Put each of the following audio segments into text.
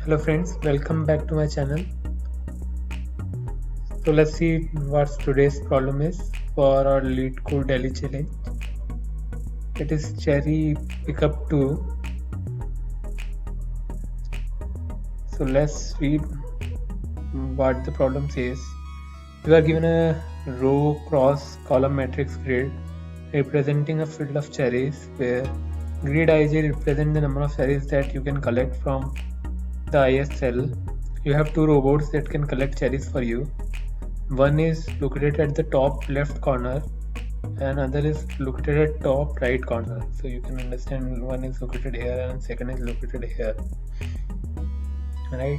Hello friends, welcome back to my channel. So let's see what today's problem is for our lead code daily challenge. It is cherry pickup 2. So let's read what the problem says. You are given a row cross column matrix grid representing a field of cherries where grid ij represents the number of cherries that you can collect from the ith cell. You have two robots that can collect cherries for you. One is located at the top left corner and other is located at top right corner. So you can understand one is located here and second is located here. Right?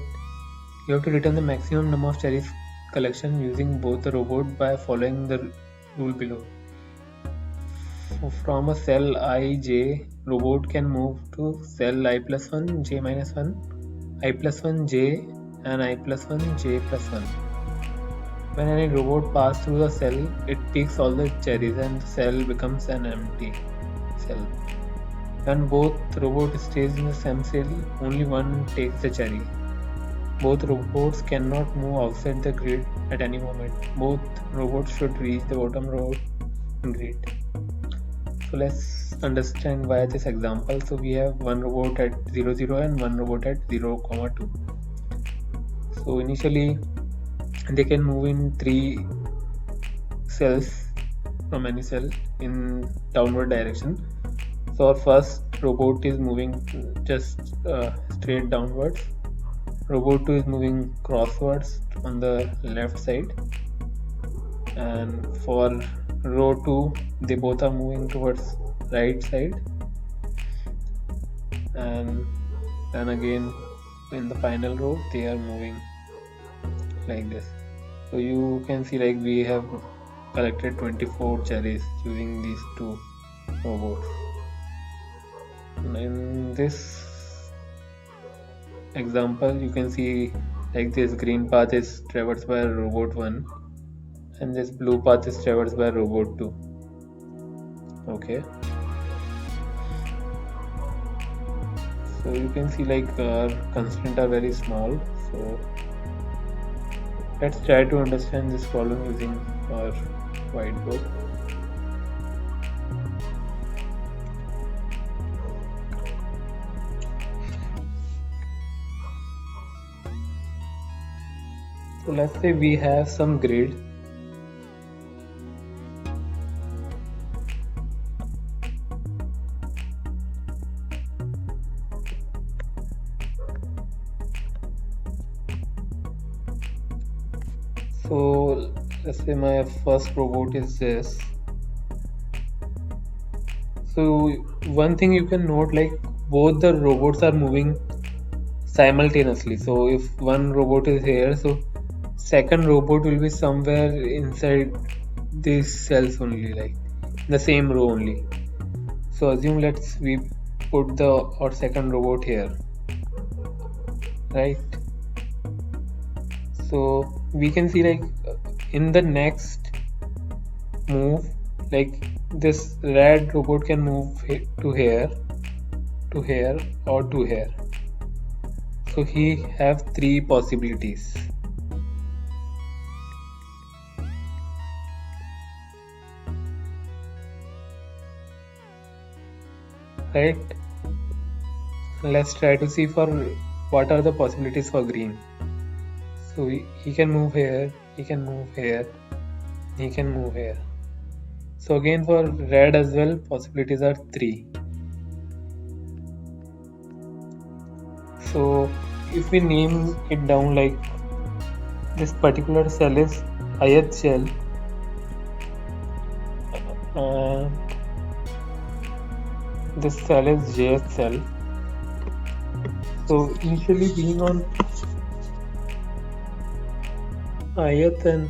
You have to return the maximum number of cherries collection using both the robot by following the rule below. So from a cell ij, robot can move to cell I plus 1, j minus 1, I plus 1, j and I plus 1, j plus 1. When any robot passes through the cell, it picks all the cherries and the cell becomes an empty cell. When both robots stays in the same cell, only one takes the cherry. Both robots cannot move outside the grid at any moment. Both robots should reach the bottom row grid. So let's understand why this example. So we have one robot at 0, 0 and one robot at 0, 2. So initially they can move in 3 cells from any cell in downward direction. So our first robot is moving just straight downwards. Robot 2 is moving crosswards on the left side, and for row 2 they both are moving towards right side, and then again in the final row they are moving like this. So you can see like we have collected 24 cherries using these two robots. In this example you can see like this green path is traversed by robot 1 and this blue path is traversed by robot 2. Okay, so you can see like our constraints are very small. So let's try to understand this problem using our whiteboard. So let's say we have some grid. So let's say my first robot is this. So one thing you can note, like both the robots are moving simultaneously. So if one robot is here, so second robot will be somewhere inside these cells only, like the same row only. So assume we put our second robot here, right? So we can see like in the next move, like this red robot can move to here, to here, or to here. So he have 3 possibilities. Right? Let's try to see for what are the possibilities for green. So he can move here, he can move here, he can move here. So again for red as well, possibilities are 3. So if we name it down, like this particular cell is ith cell, this cell is jth cell. So initially being on ith and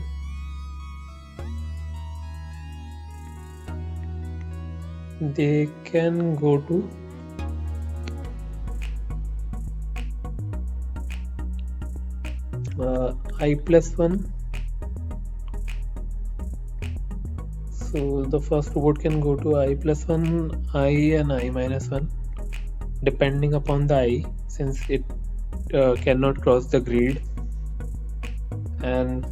they can go to I plus 1. So the first robot can go to I plus 1, I and I minus 1 depending upon the I, since it cannot cross the grid, and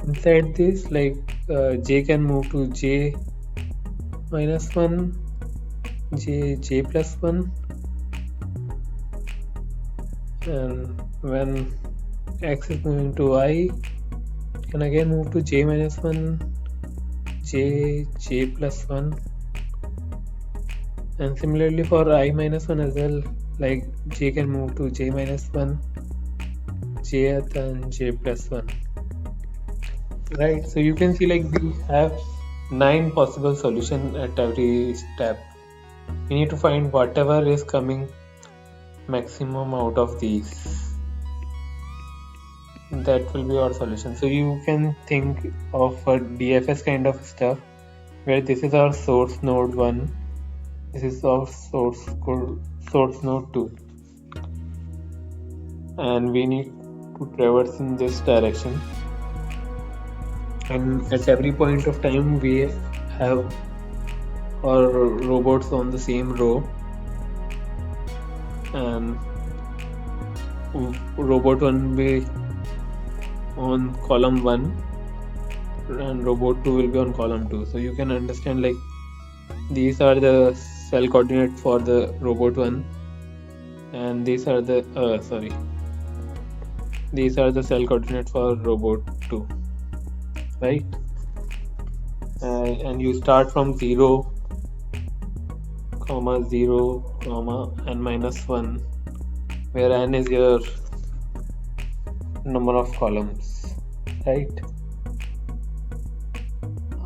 inside this, like j can move to j minus 1, j plus 1, and when x is moving to I, it can again move to j minus 1, j plus 1, and similarly for I minus 1 as well, like j can move to j minus 1, jth, and j plus 1. Right, so you can see like we have 9 possible solutions at every step. We need to find whatever is coming maximum out of these. That will be our solution. So you can think of a DFS kind of stuff where this is our source node 1, this is our source node 2, and we need to traverse in this direction, and at every point of time we have our robots on the same row, and robot 1 will be on column 1 and robot 2 will be on column 2. So you can understand like these are the cell coordinates for the robot 1, and these are the cell coordinates for robot 2, right? And you start from 0, 0, n minus 1, where n is your number of columns, right?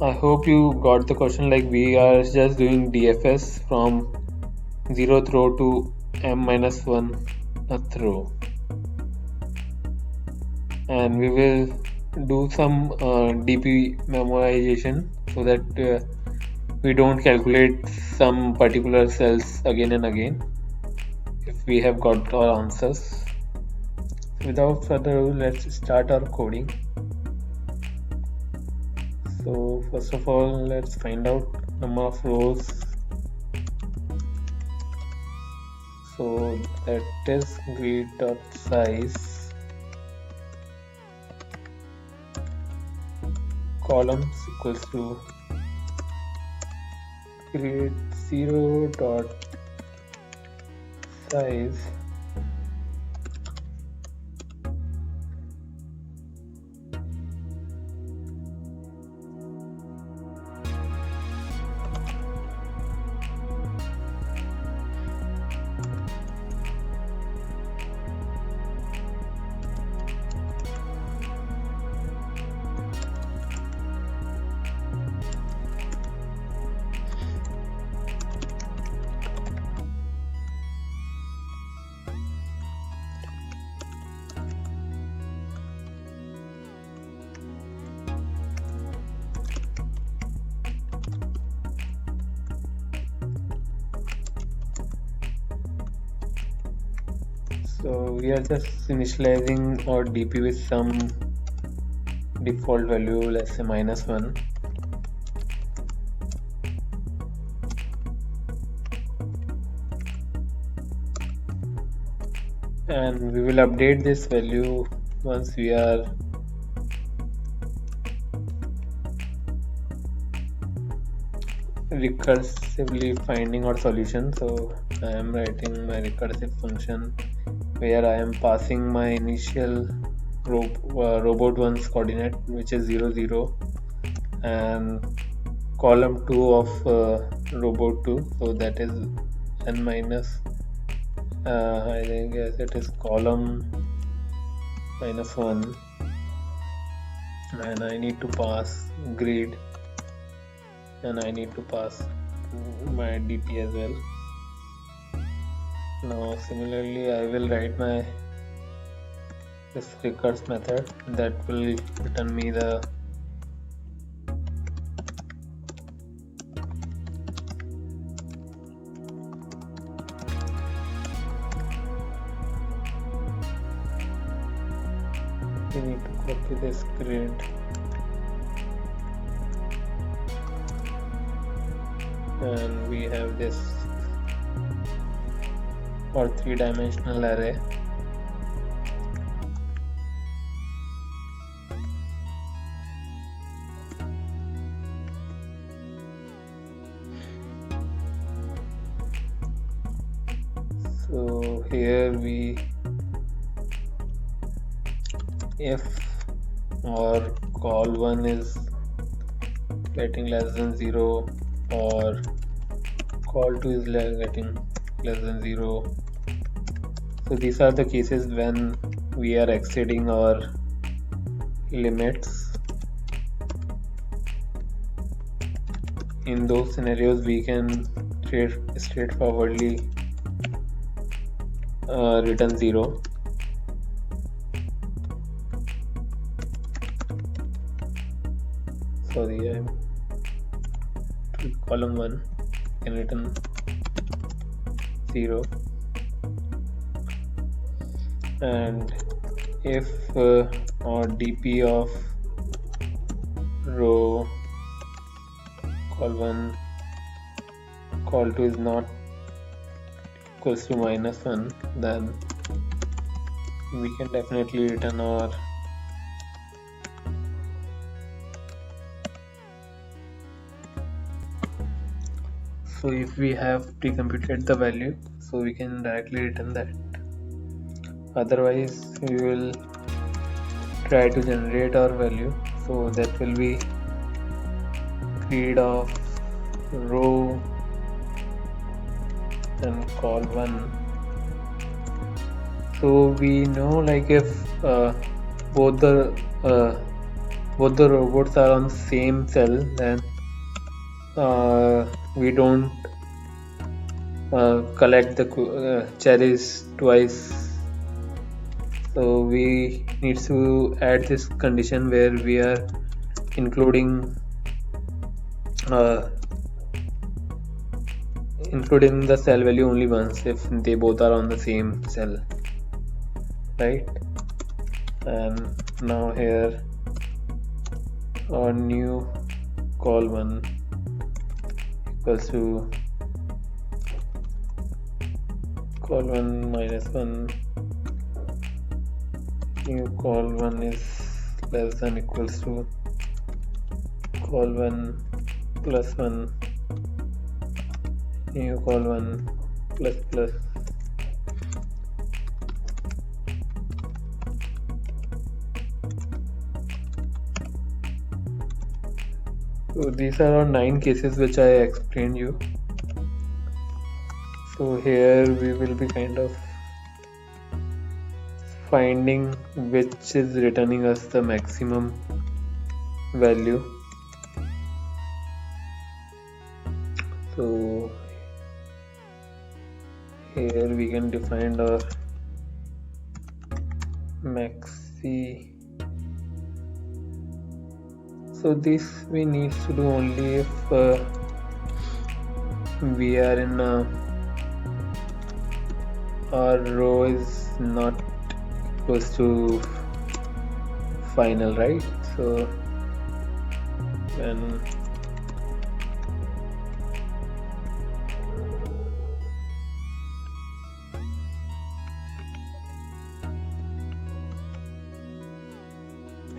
I hope you got the question. Like we are just doing DFS from 0th row to m minus 1th row, and we will do some DP memorization so that we don't calculate some particular cells again and again if we have got our answers. Without further ado, let's start our coding. So first of all, let's find out number of rows. So that is grid.size columns equals to grid 0 dot size So we are just initializing our DP with some default value, let's say -1. And we will update this value once we are recursively finding our solution. So I am writing my recursive function where I am passing my initial robot 1's coordinate, which is 0 0, and column 2 of robot 2, so that is n minus I guess it is column -1, and I need to pass grid, and I need to pass my DP as well. Now similarly I will write this recurse method that will return me the we need to copy this grid and we have this or three-dimensional array. So here we, if or call1 is getting less than 0 or call2 is getting less than 0. So these are the cases when we are exceeding our limits. In those scenarios we can straightforwardly return 0. Sorry, I'm to column 1 can return 0, and if or dp of row call1 call2 is not equals to -1, then we can definitely return our so if we have pre-computed the value, so we can directly return that. Otherwise we will try to generate our value, so that will be create of row and call1. So we know, like, if both the robots are on the same cell, then we don't collect the cherries twice. So we need to add this condition where we are including the cell value only once if they both are on the same cell, right? And now here our new call1 equals to call1 -1, new call1 is less than equals to call1 +1, new call1 ++. So these are our 9 cases which I explained you. So here we will be kind of finding which is returning us the maximum value. So here we can define our maxi. So this we need to do only if we are in our row is not equals to final, right? So when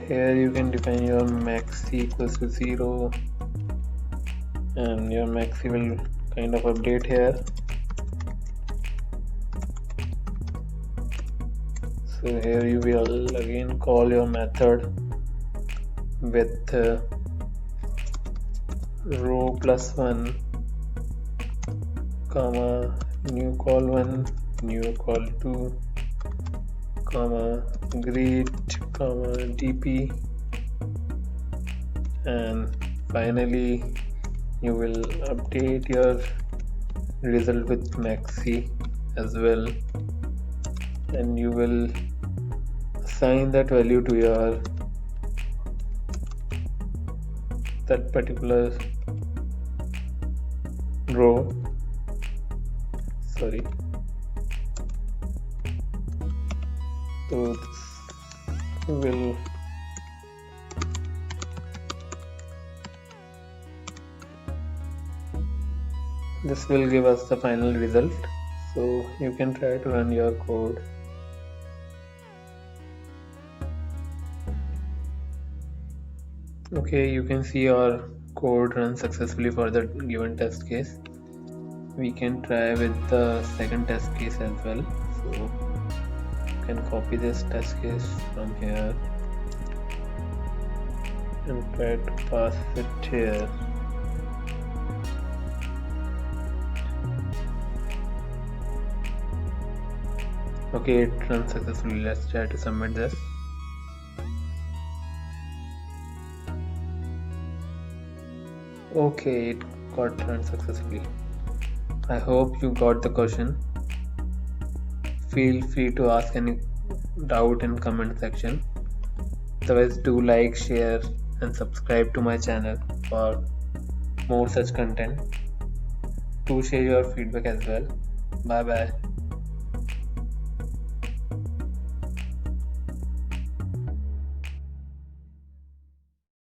here you can define your maxi equals to 0, and your maxi will kind of update here. So here you will again call your method with row +1 comma new call1 new call2 comma greet comma dp, and finally you will update your result with maxi as well, and you will assign that value to your that particular row. Sorry. So this will give us the final result. So you can try to run your code. Okay, you can see our code run successfully for the given test case. We can try with the second test case as well. So you can copy this test case from here and try to pass it here. Okay, it runs successfully. Let's try to submit this. Okay, it got run successfully. I hope you got the question. Feel free to ask any doubt in comment section. Otherwise, do like, share and subscribe to my channel for more such content. Do share your feedback as well. Bye bye.